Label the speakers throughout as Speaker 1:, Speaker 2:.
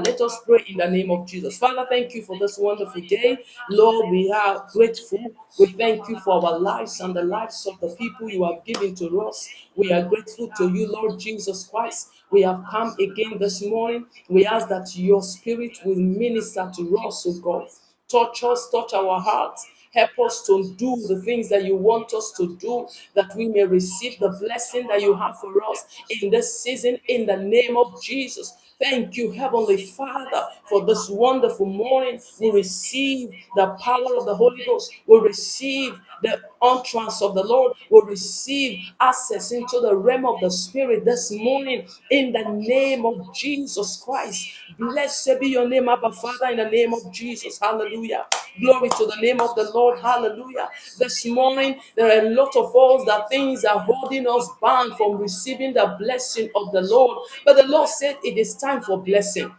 Speaker 1: Let us pray in the name of Jesus. Father, thank you for this wonderful day. Lord, we are grateful. We thank you for our lives and the lives of the people you have given to us. We are grateful to you, Lord Jesus Christ. We have come again this morning. We ask that your spirit will minister to us, O God. Touch us, touch our hearts. Help us to do the things that you want us to do, that we may receive the blessing that you have for us in this season, in the name of Jesus. Thank you, Heavenly Father, for this wonderful morning. We receive the power of the Holy Ghost. We receive the entrance of the Lord. We receive access into the realm of the Spirit this morning in the name of Jesus Christ. Blessed be your name, Abba Father, in the name of Jesus. Hallelujah. Glory to the name of the Lord. Hallelujah. This morning, there are a lot of us that things are holding us bound from receiving the blessing of the Lord. But the Lord said it is time for blessing.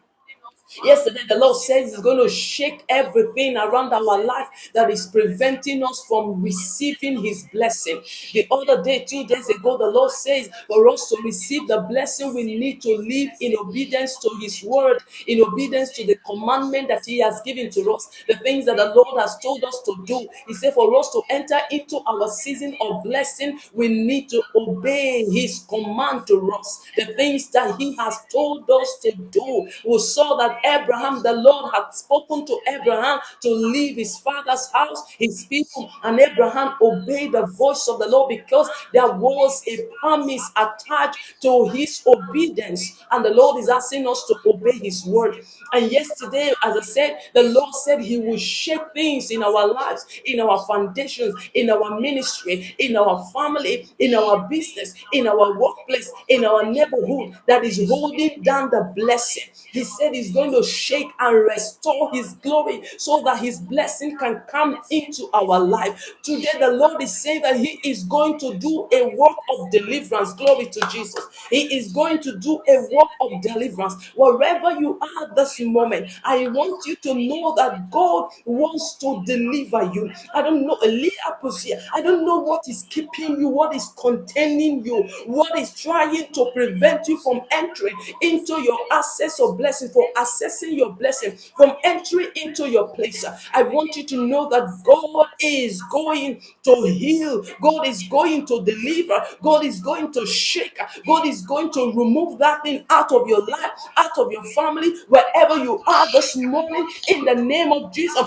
Speaker 1: Yesterday, the Lord says He's going to shake everything around our life that is preventing us from receiving His blessing. The other day, 2 days ago, the Lord says for us to receive the blessing, we need to live in obedience to His word, in obedience to the commandment that He has given to us, the things that the Lord has told us to do. He said for us to enter into our season of blessing, we need to obey His command to us, the things that He has told us to do. We saw that Abraham, the Lord had spoken to Abraham to leave his father's house, his people, and Abraham obeyed the voice of the Lord because there was a promise attached to his obedience, and the Lord is asking us to obey His word. And yesterday, as I said, the Lord said He will shake things in our lives, in our foundations, in our ministry, in our family, in our business, in our workplace, in our neighborhood that is holding down the blessing. He said He's going to shake and restore His glory so that His blessing can come into our life. Today, the Lord is saying that He is going to do a work of deliverance. Glory to Jesus. He is going to do a work of deliverance. Wherever you are this moment, I want you to know that God wants to deliver you. I don't know, I don't know what is keeping you, what is containing you, what is trying to prevent you from entering into your access of blessing, from accessing your blessing, from entering into your place. I want you to know that God is going to heal, God is going to deliver, God is going to shake, God is going to remove that thing out of your life, out of your family, wherever you are this morning, in the name of Jesus.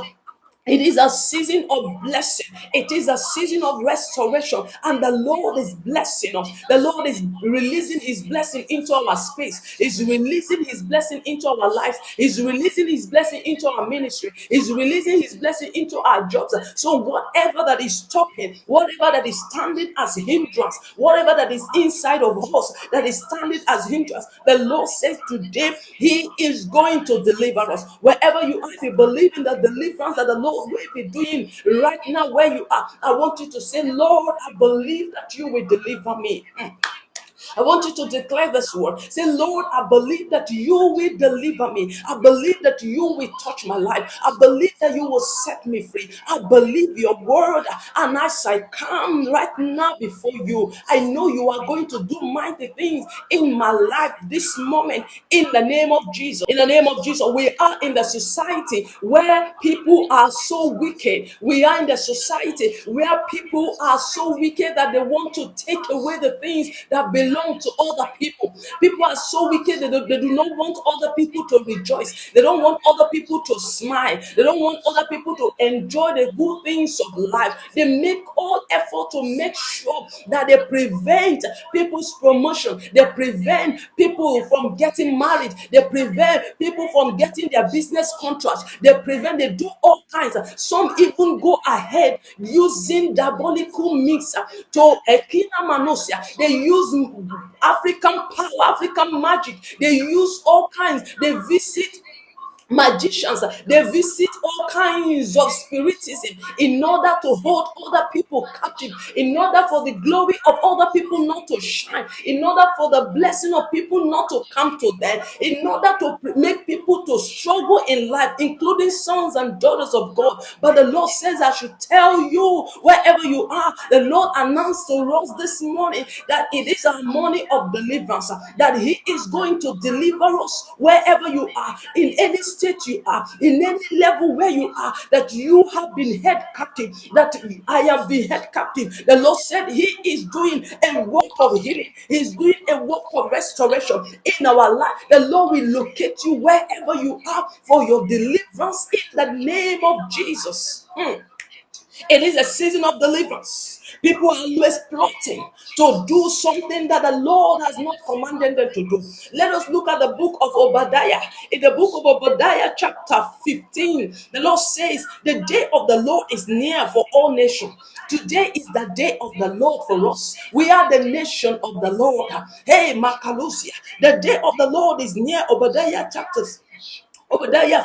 Speaker 1: It is a season of blessing. It is a season of restoration. And the Lord is blessing us. The Lord is releasing His blessing into our space. He's releasing His blessing into our lives. He's releasing His blessing into our ministry. He's releasing His blessing into our jobs. So whatever that is stopping, whatever that is standing as hindrance, whatever that is inside of us that is standing as hindrance, the Lord says today He is going to deliver us. Wherever you are, if you believe in the deliverance that the Lord will be doing right now where you are, I want you to say, Lord, I believe that you will deliver me. I want you to declare this word. Say, Lord, I believe that you will deliver me. I believe that you will touch my life. I believe that you will set me free. I believe your word. And as I come right now before you, I know you are going to do mighty things in my life this moment in the name of Jesus. In the name of Jesus, we are in the society where people are so wicked. We are in the society where people are so wicked that they want to take away the things that belong to other people. People are so wicked that they do not want other people to rejoice. They don't want other people to smile. They don't want other people to enjoy the good things of life. They make all effort to make sure that they prevent people's promotion. They prevent people from getting married. They prevent people from getting their business contracts. They do all kinds. Some even go ahead using diabolical mix to ekina manosia. They use African power, African magic. They use all kinds. They visit magicians, they visit all kinds of spiritism in order to hold other people captive, in order for the glory of other people not to shine, in order for the blessing of people not to come to them, in order to make people to struggle in life, including sons and daughters of God. But the Lord says, I should tell you, wherever you are, the Lord announced to us this morning that it is a morning of deliverance, that He is going to deliver us wherever you are, in any state you are, in any level where you are, that you have been held captive, that I am being held captive. The Lord said He is doing a work of healing, He's doing a work of restoration in our life. The Lord will locate you wherever you are for your deliverance in the name of Jesus. It is a season of deliverance. People are always plotting to do something that the Lord has not commanded them to do. Let us look at the book of Obadiah. In the book of Obadiah, chapter 15, the Lord says, the day of the Lord is near for all nations. Today is the day of the Lord for us. We are the nation of the Lord. Hey, Makalusia, the day of the Lord is near. Obadiah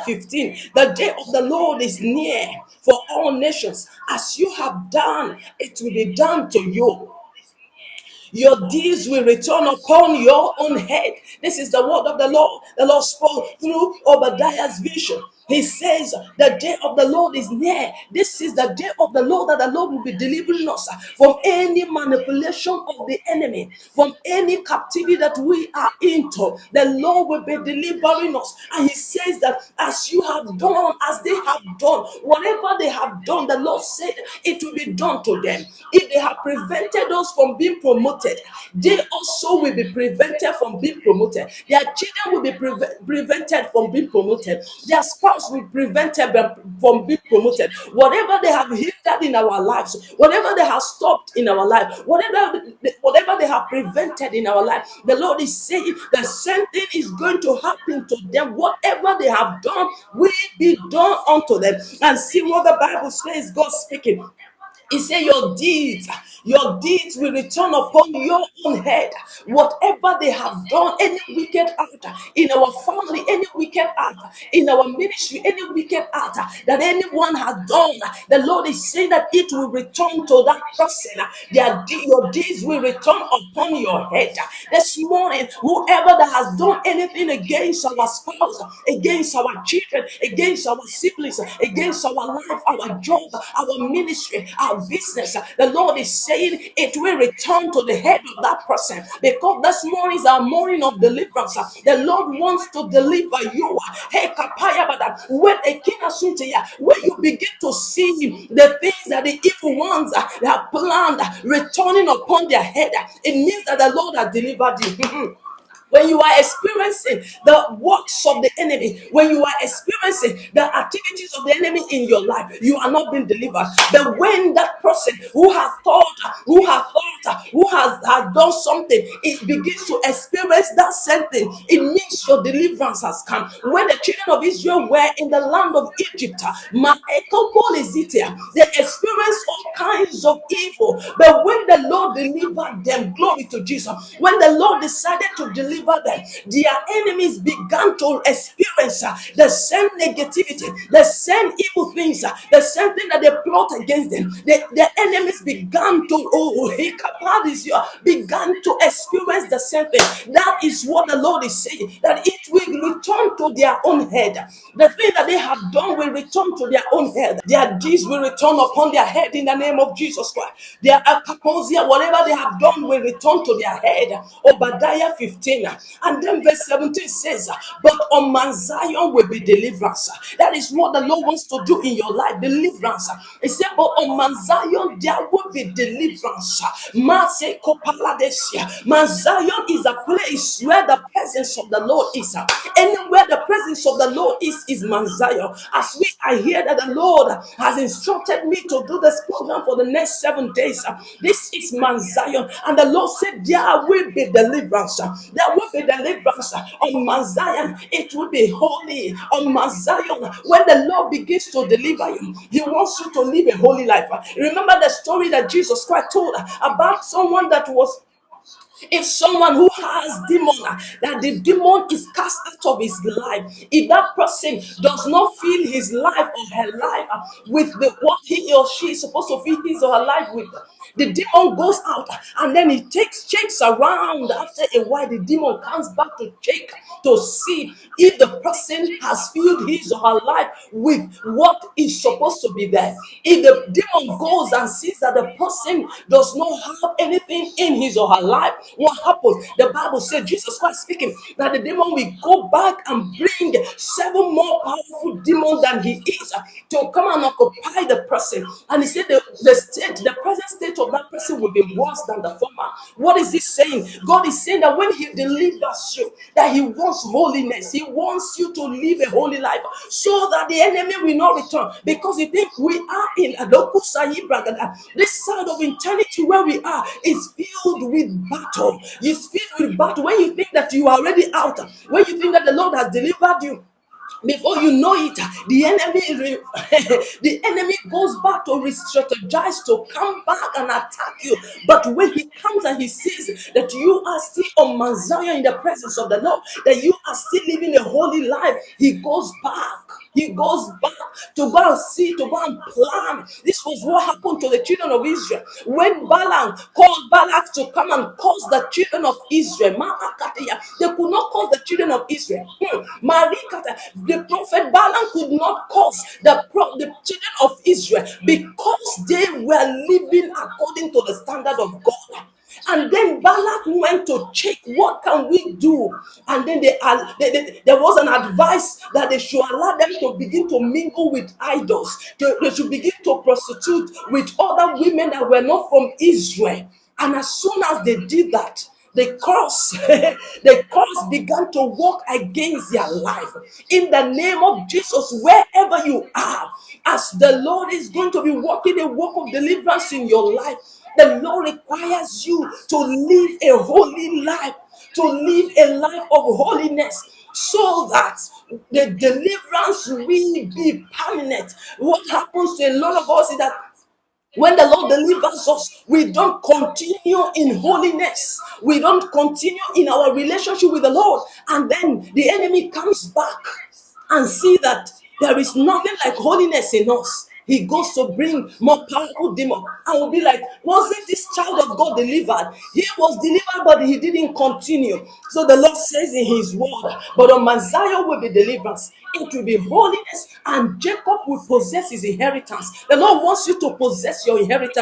Speaker 1: 15, the day of the Lord is near for all nations. As you have done, it will be done to you. Your deeds will return upon your own head. This is the word of the Lord. The Lord spoke through Obadiah's vision. He says, the day of the Lord is near. This is the day of the Lord, that the Lord will be delivering us from any manipulation of the enemy, from any captivity that we are into. The Lord will be delivering us. And He says that as you have done, as they have done, whatever they have done, the Lord said it will be done to them. If they have prevented us from being promoted, they also will be prevented from being promoted. Their children will be prevented from being promoted. Their spouse will be prevented from being promoted. Whatever they have hindered in our lives, whatever they have stopped in our life, whatever they have prevented in our life, the Lord is saying the same thing is going to happen to them. Whatever they have done will be done unto them. And see what the Bible says, God speaking. He said, your deeds will return upon your own head. Whatever they have done, any wicked act in our family, any wicked act in our ministry, any wicked act that anyone has done, the Lord is saying that it will return to that person. Your deeds will return upon your head. This morning, whoever that has done anything against our spouse, against our children, against our siblings, against our life, our job, our ministry, our business, the Lord is saying it will return to the head of that person, because this morning is our morning of deliverance. The Lord wants to deliver you. Hey, Kapaya, but when a king when you begin to see the things that the evil ones have planned returning upon their head, it means that the Lord has delivered you. When you are experiencing the works of the enemy, when you are experiencing the activities of the enemy in your life, you are not being delivered. But when that person who has has done something, it begins to experience that same thing, it means your deliverance has come. When the children of Israel were in the land of Egypt, they experienced all kinds of evil. But when the Lord delivered them, glory to Jesus, when the Lord decided to deliver them, their enemies began to experience the same negativity, the same evil things, the same thing that they plot against them. The enemies began to experience the same thing. That is what the Lord is saying, that it will return to their own head. The thing that they have done will return to their own head. Their deeds will return upon their head in the name of Jesus Christ. Their akaposia, whatever they have done will return to their head. Obadiah 15. And then verse 17 says, but on Mount Zion will be deliverance. That is what the Lord wants to do in your life, deliverance. He said, but on Mount Zion there will be deliverance. Mount Zion is a place where the presence of the Lord is. Anywhere the presence of the Lord is Mount Zion. As we are here, that the Lord has instructed me to do this program for the next 7 days. This is Mount Zion, and the Lord said there will be deliverance. There will be deliverance on Mount Zion. It will be holy on Mount Zion. When the Lord begins to deliver you, He wants you to live a holy life. Remember the story that Jesus Christ told about someone that was If someone who has demon, that the demon is cast out of his life, if that person does not fill his life or her life with the what he or she is supposed to fill his or her life with, the demon goes out and then it takes checks around. After a while, the demon comes back to check to see if the person has filled his or her life with what is supposed to be there. If the demon goes and sees that the person does not have anything in his or her life, what happens? The Bible said, Jesus Christ speaking, that the demon will go back and bring seven more powerful demons than he is to come and occupy the person. And he said the present state of that person will be worse than the former. What is he saying? God is saying that when he delivers you, that he wants holiness. He wants you to live a holy life so that the enemy will not return. Because you think we are in Adoku Sahibragada, this side of eternity where we are is filled with battle. It's filled with battle. When you think that you are already out, when you think that the Lord has delivered you, before you know it, the enemy the enemy goes back to re-strategize to come back and attack you. But when he comes and he sees that you are still on Mount Zion in the presence of the Lord, that you are still living a holy life, he goes back. He goes back to go and see, to go and plan. This was what happened to the children of Israel. When Balaam called Balak to come and cause the children of Israel, they could not cause the children of Israel. The prophet Balaam could not cause the children of Israel because they were living according to the standard of God. And then Balak went to check what can we do. And then there was an advice that they should allow them to begin to mingle with idols. They should begin to prostitute with other women that were not from Israel. And as soon as they did that, the curse, the curse began to work against their life. In the name of Jesus, wherever you are, as the Lord is going to be working a work of deliverance in your life, the Lord requires you to live a holy life, to live a life of holiness, so that the deliverance will be permanent. What happens to a lot of us is that when the Lord delivers us, we don't continue in holiness. We don't continue in our relationship with the Lord. And then the enemy comes back and see that there is nothing like holiness in us. He goes to bring more powerful demon. And will be like, wasn't this child of God delivered? He was delivered, but he didn't continue. So the Lord says in his word, but on Mount Zion will be deliverance. It will be holiness, and Jacob will possess his inheritance. The Lord wants you to possess your inheritance.